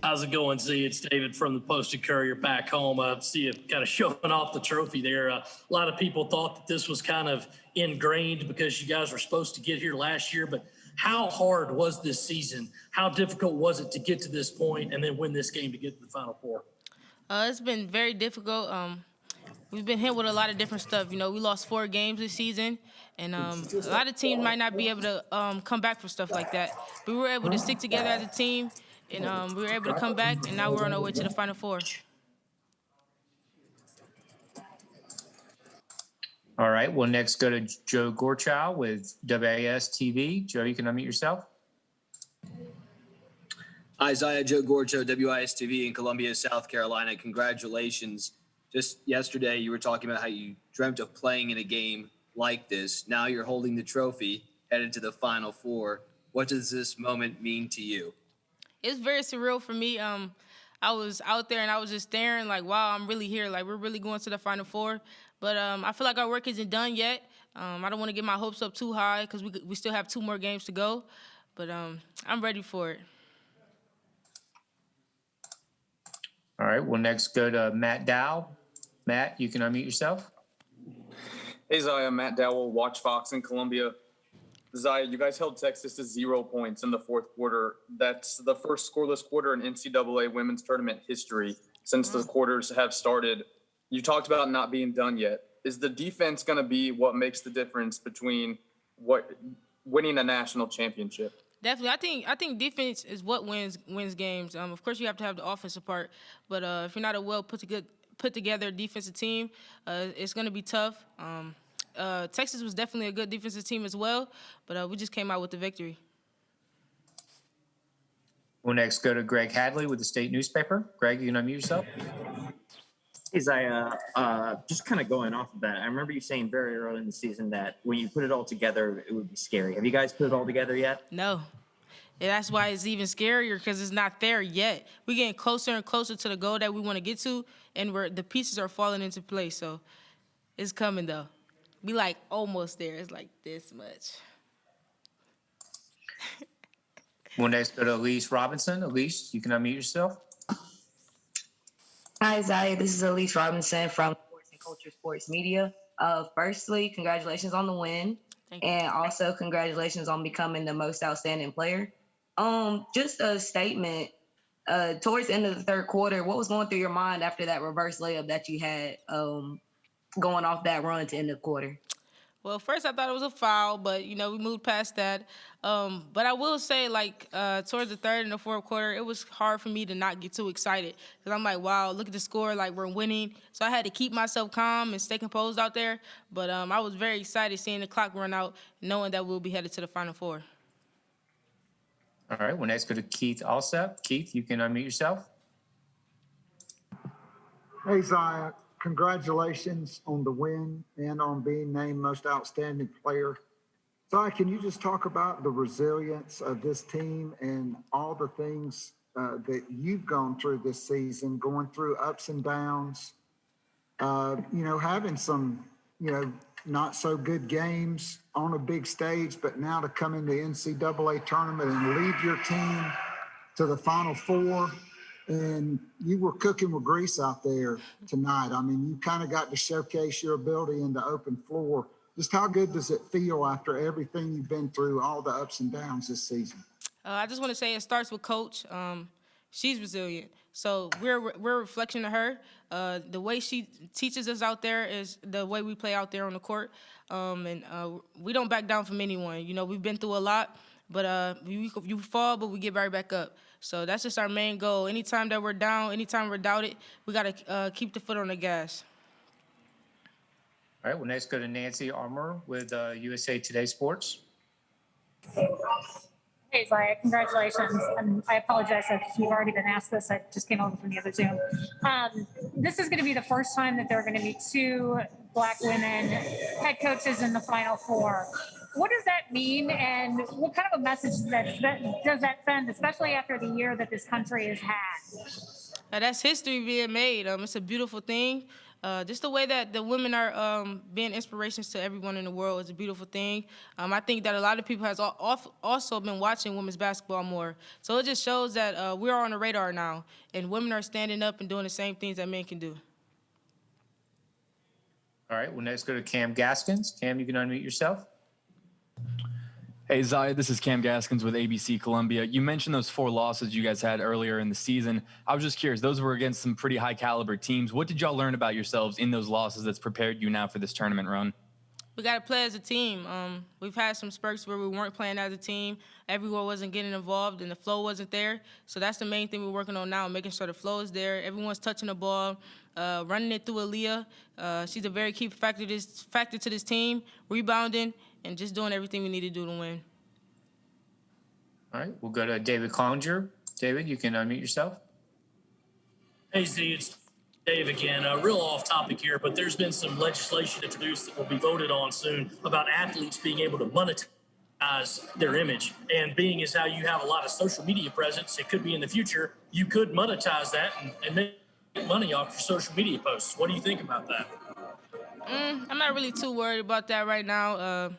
How's it going, Z? It's David from the Posted Courier back home. I see you kind of showing off the trophy there. A lot of people thought that this was kind of ingrained because you guys were supposed to get here last year, but how hard was this season? How difficult was it to get to this point and then win this game to get to the Final Four? It's been very difficult. We've been hit with a lot of different stuff. You know, we lost 4 games this season, and a lot of teams might not be able to come back for stuff like that. But we were able to stick together as a team, and we were able to come back, and now we're on our way to the Final Four. All right, we'll next go to Joe Gorchow with WAS TV. Joe, you can unmute yourself. Isaiah, Joe Gorcho, WIS TV in Columbia, South Carolina. Congratulations. Just yesterday, you were talking about how you dreamt of playing in a game like this. Now you're holding the trophy, headed to the Final Four. What does this moment mean to you? It's very surreal for me. I was out there and I was just staring like, wow, I'm really here. Like, we're really going to the Final Four. But I feel like our work isn't done yet. I don't want to get my hopes up too high because we still have 2 more games to go. But I'm ready for it. All right, we'll next go to Matt Dow. Matt, you can unmute yourself. Hey, Zaya, Matt Dowell, Watch Fox in Columbia. Zaya, you guys held Texas to 0 points in the 4th quarter. That's the first scoreless quarter in NCAA women's tournament history since the quarters have started. You talked about not being done yet. Is the defense going to be what makes the difference between winning a national championship? Definitely. I think defense is what wins games. Of course, you have to have the offensive part, but if you're not a well put together defensive team, it's going to be tough. Texas was definitely a good defensive team as well, but we just came out with the victory. We'll next go to Greg Hadley with the State Newspaper. Greg, you can unmute yourself. Hey, Zaya, just kind of going off of that, I remember you saying very early in the season that when you put it all together, it would be scary. Have you guys put it all together yet? No. And that's why it's even scarier because it's not there yet. We're getting closer and closer to the goal that we want to get to, and the pieces are falling into place. So it's coming, though. We like almost there. It's like this much. We'll next go to Elise Robinson. Elise, you can unmute yourself. Hi, Zaya. This is Elise Robinson from Sports and Culture Sports Media. Firstly, congratulations on the win. And also congratulations on becoming the most outstanding player. Just a statement. Towards the end of the 3rd quarter, what was going through your mind after that reverse layup that you had going off that run to end the quarter? Well, first I thought it was a foul, but, we moved past that. But I will say, towards the 3rd and the 4th quarter, it was hard for me to not get too excited because I'm like, wow, look at the score, like we're winning. So I had to keep myself calm and stay composed out there. But I was very excited seeing the clock run out, knowing that we'll be headed to the Final Four. All right, we'll next go to Keith Alsep. Keith, you can unmute yourself. Hey, Zaya. Congratulations on the win and on being named most outstanding player. Zaya, can you just talk about the resilience of this team and all the things that you've gone through this season, going through ups and downs, having some, not so good games on a big stage, but now to come in the NCAA tournament and lead your team to the Final Four. And you were cooking with grease out there tonight. I mean, you kind of got to showcase your ability in the open floor. Just how good does it feel after everything you've been through, all the ups and downs this season? I just want to say it starts with Coach. She's resilient. So we're a reflection of her. The way she teaches us out there is the way we play out there on the court. And we don't back down from anyone. We've been through a lot, but you fall, but we get right back up. So that's just our main goal. Anytime that we're down, anytime we're doubted, we got to keep the foot on the gas. All right, we'll next go to Nancy Armour with USA Today Sports. Hey, Zaya, congratulations. And I apologize if you've already been asked this. I just came over from the other Zoom. This is going to be the first time that there are going to be 2 Black women head coaches in the Final Four. What does that mean, and what kind of a message does that send, especially after the year that this country has had? That's history being made. It's a beautiful thing. just the way that the women are being inspirations to everyone in the world is a beautiful thing. I think that a lot of people has also been watching women's basketball more. So it just shows that we're on the radar now, and women are standing up and doing the same things that men can do. All right, we'll next go to Cam Gaskins. Cam, you can unmute yourself. Hey, Zaya, this is Cam Gaskins with ABC Columbia. You mentioned those 4 losses you guys had earlier in the season. I was just curious, those were against some pretty high caliber teams. What did y'all learn about yourselves in those losses that's prepared you now for this tournament run? We got to play as a team. We've had some spurts where we weren't playing as a team. Everyone wasn't getting involved and the flow wasn't there. So that's the main thing we're working on now, making sure the flow is there. Everyone's touching the ball, running it through Aaliyah. She's a very key factor to this team, rebounding, and just doing everything we need to do to win. All right, we'll go to David Collinger. David, you can unmute yourself. Hey, Z, it's Dave again. Real off topic here, but there's been some legislation introduced that will be voted on soon about athletes being able to monetize their image. And being as how you have a lot of social media presence, it could be in the future, you could monetize that and make money off your social media posts. What do you think about that? I'm not really too worried about that right now.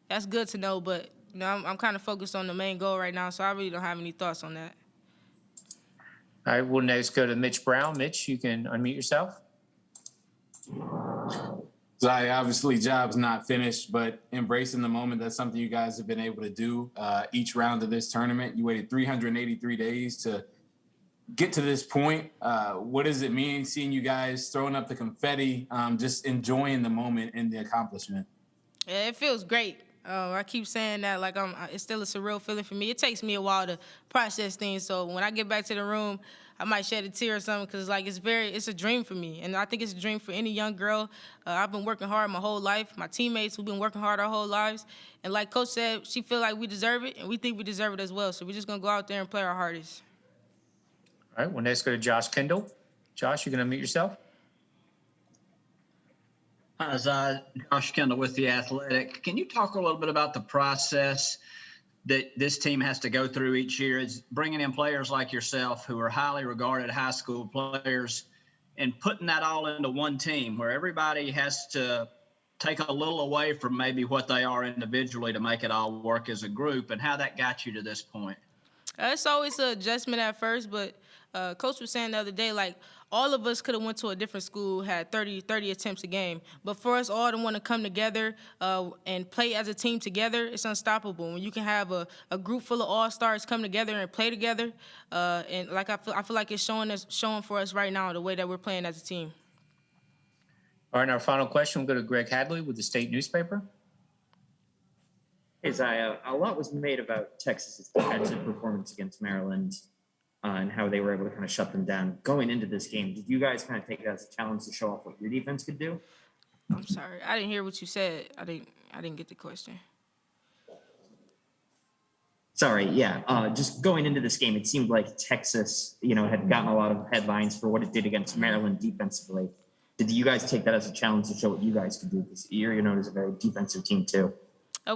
That's good to know, but you know, I'm kind of focused on the main goal right now, so I really don't have any thoughts on that. All right, we'll next go to Mitch Brown. Mitch, you can unmute yourself. Zai, obviously job's not finished, but embracing the moment, that's something you guys have been able to do each round of this tournament. You waited 383 days to get to this point. What does it mean seeing you guys throwing up the confetti, just enjoying the moment and the accomplishment? Yeah, it feels great. I keep saying that like it's still a surreal feeling for me. It takes me a while to process things. So when I get back to the room, I might shed a tear or something because like it's a dream for me. And I think it's a dream for any young girl. I've been working hard my whole life. My teammates, we've been working hard our whole lives. And like Coach said, she feel like we deserve it, and we think we deserve it as well. So we're just going to go out there and play our hardest. All right, we'll next go to Josh Kendall. Josh, you can unmute yourself. Hi, Josh Kendall with The Athletic. Can you talk a little bit about the process that this team has to go through each year? Is bringing in players like yourself who are highly regarded high school players and putting that all into one team where everybody has to take a little away from maybe what they are individually to make it all work as a group, and how that got you to this point? It's always an adjustment at first, but Coach was saying the other day, like, all of us could have went to a different school, had 30 attempts a game. But for us all to want to come together and play as a team together, it's unstoppable. When you can have a group full of all-stars come together and play together, and like I feel like it's showing for us right now the way that we're playing as a team. All right, and our final question will go to Greg Hadley with the State newspaper. Hey, Zaya, a lot was made about Texas's defensive performance against Maryland and how they were able to kind of shut them down. Going into this game, did you guys kind of take it as a challenge to show off what your defense could do? I'm sorry, I didn't hear what you said. I didn't get the question. Sorry, yeah. Just going into this game, it seemed like Texas, had gotten a lot of headlines for what it did against Maryland defensively. Did you guys take that as a challenge to show what you guys could do? Because you're known as a very defensive team too.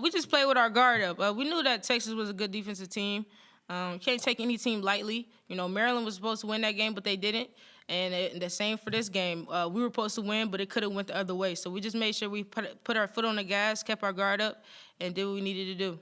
We just played with our guard up. We knew that Texas was a good defensive team. Can't take any team lightly. Maryland was supposed to win that game, but they didn't. And the same for this game. We were supposed to win, but it could have went the other way. So we just made sure we put our foot on the gas, kept our guard up, and did what we needed to do.